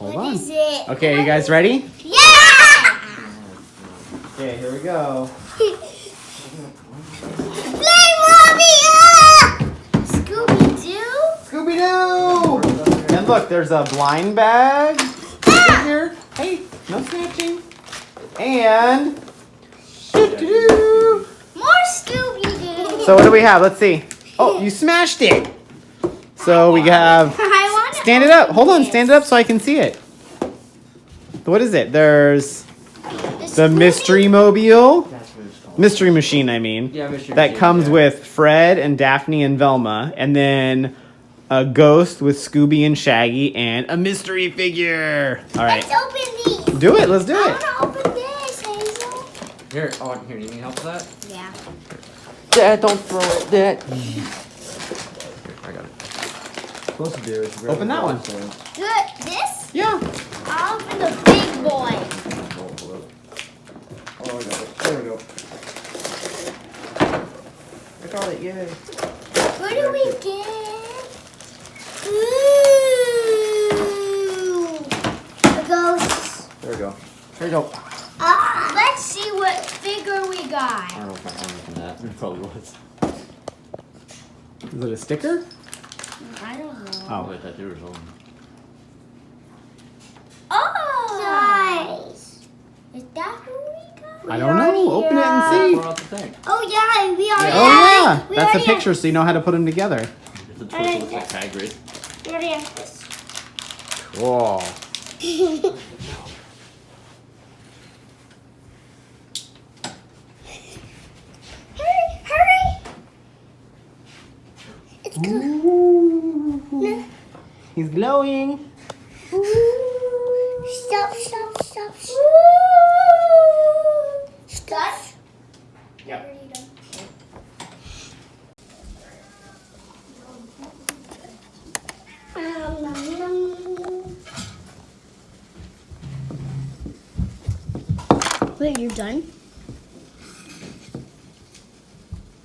Hold What on. is it? Okay, you guys ready? Yeah! Okay, here we go. Playmobil! Scooby-Doo? Scooby-Doo! And look, there's a blind bag here. Hey, no snatching. And Scooby-Doo. More Scooby-Doo. So what do we have? Let's see. Oh, you smashed it. So we have. I want to Stand it up. Hold on. this. Stand it up so I can see it. What is it? There's the mystery mobile. Mystery machine, I mean. Yeah, mystery that machine, comes yeah. with Fred and Daphne and Velma. And then a ghost with Scooby and Shaggy and a mystery figure. All right. Let's open these. Do it. Let's do I it. want to open this, Hazel. Here, here, you need help with that? Yeah. Dad, don't throw it, Dad. Here, I got it. Supposed to do is grab Open the that one. glass one. Good. This? Yeah. I'll open the big boy. Oh, I got it. There we go. I got it, yay. What do we get? Ooh. A ghost. There we go. Here you go. Let's see what figure we I got. don't know if I opened that. It probably was. Is it a sticker? I don't know. Oh. Wait, that there was one. Oh! Nice. Is that who we got? I don't know. Open it and see. Throw out the thing. Oh yeah, we already Oh have yeah. we That's a already picture, so you know how to put them together. It's supposed to look like Hagrid. We already have this. Whoa. Hurry! It's good. Ooh. He's glowing. Stop. Stop. Yep. Wait, you're done?